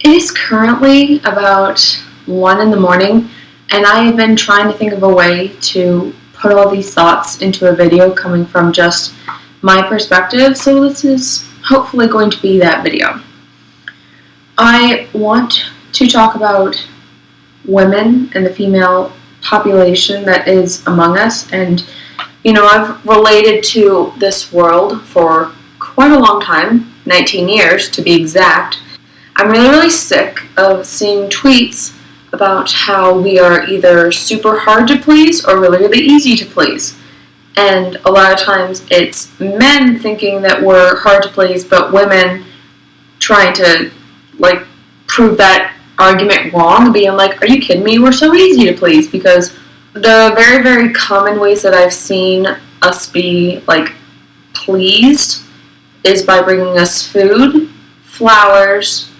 It is currently about 1 in the morning, and I have been trying to think of a way to put all these thoughts into a video coming from just my perspective, so this is hopefully going to be that video. I want to talk about women and the female population that is among us, and I've related to this world for quite a long time, 19 years to be exact. I'm really sick of seeing tweets about how we are either super hard to please or really easy to please. And a lot of times it's men thinking that we're hard to please, but women trying to prove that argument wrong, being like, are you kidding me? We're so easy to please. Because the very common ways that I've seen us be pleased is by bringing us food, flowers,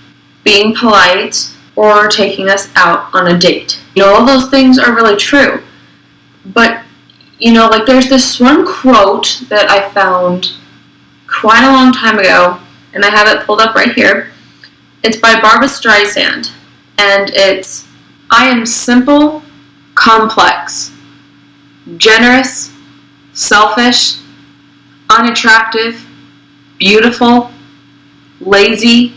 being polite, or taking us out on a date. All those things are really true. But, there's this one quote that I found quite a long time ago, and I have it pulled up right here. It's by Barbra Streisand, and it's, I am simple, complex, generous, selfish, unattractive, beautiful, lazy,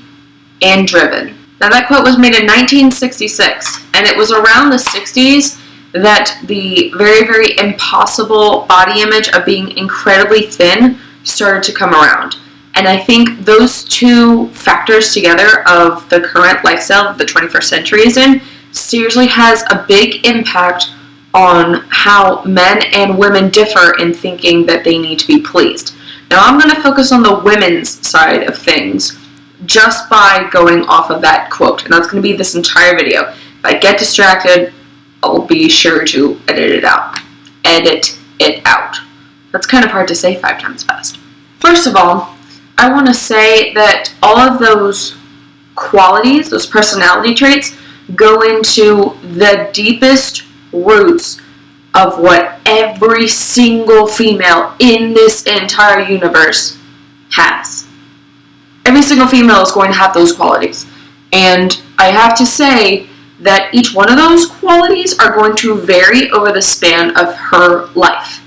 and driven. Now that quote was made in 1966, and it was around the 60s that the very impossible body image of being incredibly thin started to come around. And I think those two factors together of the current lifestyle the 21st century is in seriously has a big impact on how men and women differ in thinking that they need to be pleased. Now I'm going to focus on the women's side of things just by going off of that quote, and that's going to be this entire video. If I get distracted, I'll be sure to edit it out. Edit it out. That's kind of hard to say 5 times fast. First of all, I want to say that all of those qualities, those personality traits, go into the deepest roots of what every single female in this entire universe has. Every single female is going to have those qualities. And I have to say that each one of those qualities are going to vary over the span of her life.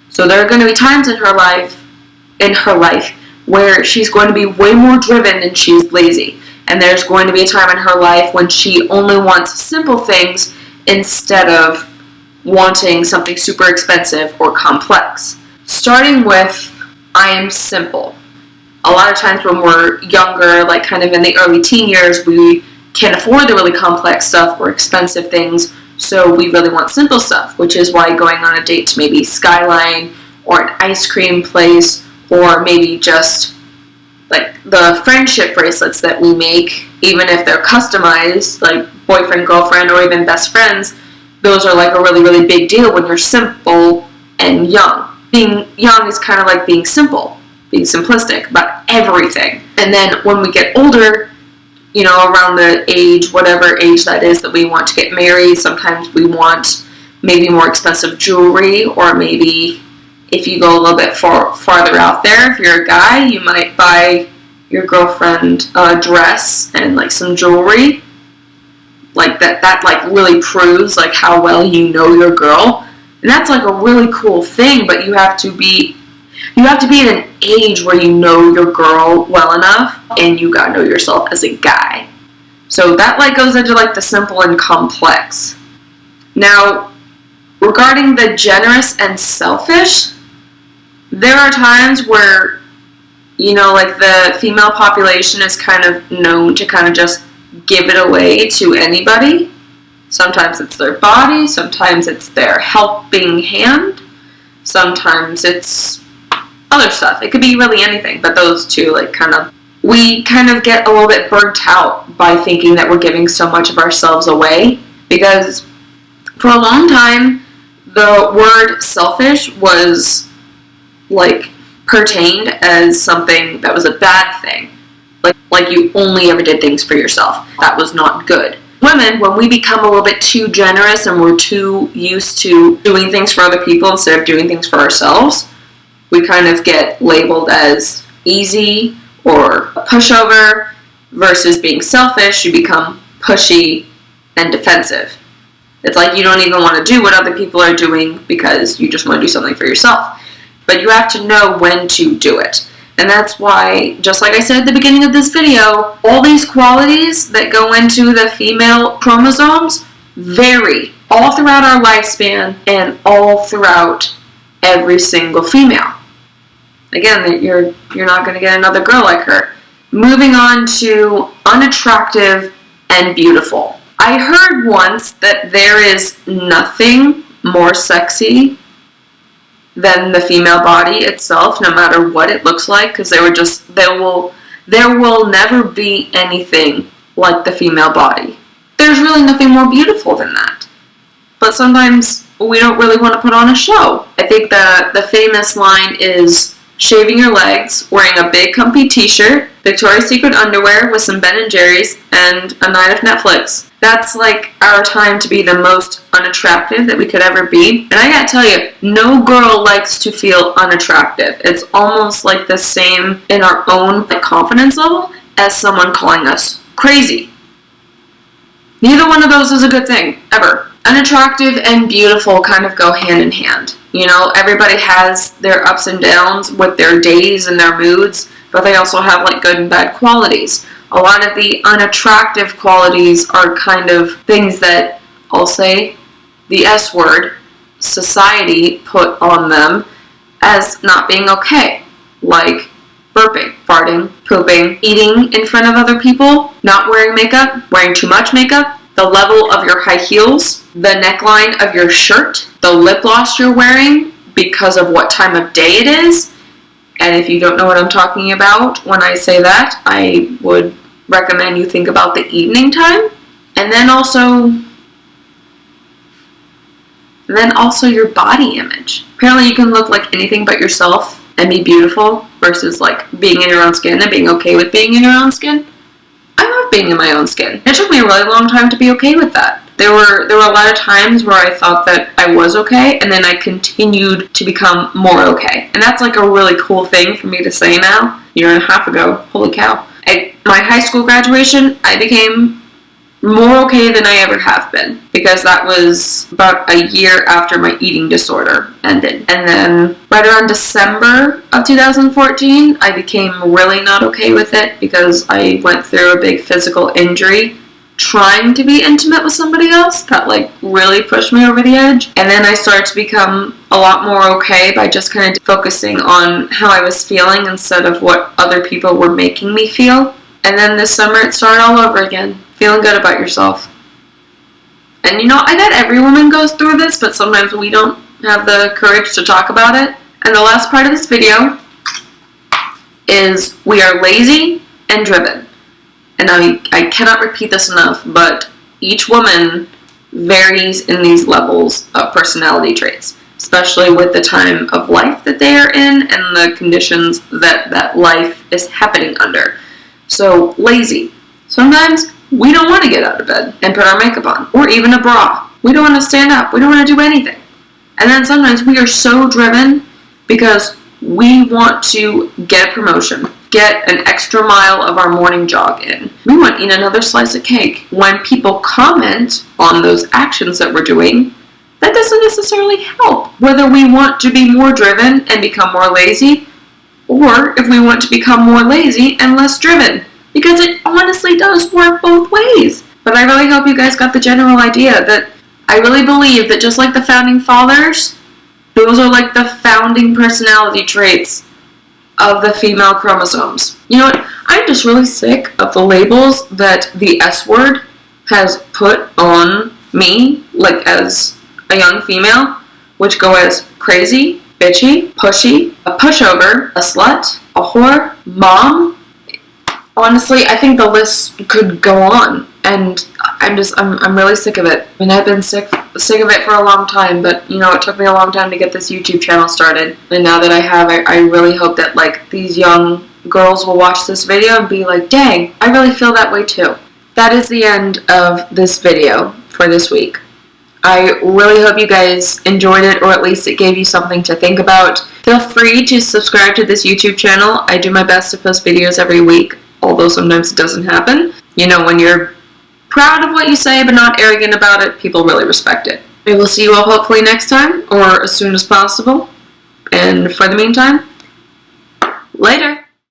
So there are going to be times in her life where she's going to be way more driven than she's lazy. And there's going to be a time in her life when she only wants simple things instead of wanting something super expensive or complex. Starting with, I am simple. A lot of times when we're younger, kind of in the early teen years, we can't afford the really complex stuff or expensive things, so we really want simple stuff, which is why going on a date to maybe Skyline or an ice cream place, or maybe just the friendship bracelets that we make, even if they're customized, like boyfriend, girlfriend, or even best friends, those are a really big deal when you're simple and young. Being young is kind of like being simple, being simplistic about everything. And then when we get older, around the age, whatever age that is that we want to get married, sometimes we want maybe more expensive jewelry, or maybe if you go a little bit farther out there, if you're a guy, you might buy your girlfriend a dress and some jewelry. That really proves how well you know your girl. And that's a really cool thing, but you have to be at an age where you know your girl well enough, and you gotta know yourself as a guy. So that goes into the simple and complex. Now, regarding the generous and selfish, there are times where, the female population is kind of known to kind of just give it away to anybody. Sometimes it's their body, sometimes it's their helping hand, sometimes it's other stuff. It could be really anything, but those two, we kind of get a little bit burnt out by thinking that we're giving so much of ourselves away, because for a long time, the word selfish was, pertained as something that was a bad thing. Like you only ever did things for yourself. That was not good. Women, when we become a little bit too generous and we're too used to doing things for other people instead of doing things for ourselves, we kind of get labeled as easy or a pushover, versus being selfish, you become pushy and defensive. It's like you don't even want to do what other people are doing because you just want to do something for yourself. But you have to know when to do it. And that's why, just like I said at the beginning of this video, all these qualities that go into the female chromosomes vary all throughout our lifespan and all throughout every single female. Again, you're not going to get another girl like her. Moving on to unattractive and beautiful. I heard once that there is nothing more sexy than the female body itself, no matter what it looks like, because there will never be anything like the female body. There's really nothing more beautiful than that. But sometimes we don't really want to put on a show. I think the famous line is shaving your legs, wearing a big comfy t-shirt, Victoria's Secret underwear with some Ben & Jerry's, and a night of Netflix. That's like our time to be the most unattractive that we could ever be. And I gotta tell you, no girl likes to feel unattractive. It's almost like the same in our own confidence level as someone calling us crazy. Neither one of those is a good thing, ever. Unattractive and beautiful kind of go hand in hand. You know, everybody has their ups and downs with their days and their moods, but they also have like good and bad qualities. A lot of the unattractive qualities are kind of things that, I'll say, the S word, society put on them as not being okay. Like burping, farting, pooping, eating in front of other people, not wearing makeup, wearing too much makeup, the level of your high heels, the neckline of your shirt, the lip gloss you're wearing because of what time of day it is. And if you don't know what I'm talking about when I say that, I would recommend you think about the evening time. And then also your body image. Apparently you can look like anything but yourself and be beautiful versus like being in your own skin and being okay with being in your own skin. I love being in my own skin. It took me a really long time to be okay with that. There were a lot of times where I thought that I was okay, and then I continued to become more okay. And that's like a really cool thing for me to say now. A year and a half ago, holy cow. At my high school graduation, I became more okay than I ever have been, because that was about a year after my eating disorder ended. And then right around December of 2014, I became really not okay with it because I went through a big physical injury trying to be intimate with somebody else that like really pushed me over the edge. And then I started to become a lot more okay by just kind of focusing on how I was feeling instead of what other people were making me feel. And then this summer it started all over again, feeling good about yourself. And you know, I bet every woman goes through this, but sometimes we don't have the courage to talk about it. And the last part of this video is we are lazy and driven. And I cannot repeat this enough, but each woman varies in these levels of personality traits, especially with the time of life that they are in and the conditions that life is happening under. So, lazy. Sometimes we don't want to get out of bed and put our makeup on, or even a bra. We don't want to stand up. We don't want to do anything. And then sometimes we are so driven because we want to get a promotion, get an extra mile of our morning jog in. We want to eat another slice of cake. When people comment on those actions that we're doing, that doesn't necessarily help. Whether we want to be more driven and become more lazy, or if we want to become more lazy and less driven. Because it honestly does work both ways. But I really hope you guys got the general idea that I really believe that just like the founding fathers, those are like the founding personality traits of the female chromosomes. You know what? I'm just really sick of the labels that the S word has put on me, like as a young female, which go as crazy, bitchy, pushy, a pushover, a slut, a whore, mom. Honestly, I think the list could go on, and I'm really sick of it. I mean, I've been sick of it for a long time, but you know, it took me a long time to get this YouTube channel started. And now that I have, I really hope that like these young girls will watch this video and be like, dang, I really feel that way too. That is the end of this video for this week. I really hope you guys enjoyed it, or at least it gave you something to think about. Feel free to subscribe to this YouTube channel. I do my best to post videos every week. A although sometimes it doesn't happen. You know, when you're proud of what you say but not arrogant about it, people really respect it. We will see you all hopefully next time, or as soon as possible. And for the meantime, later.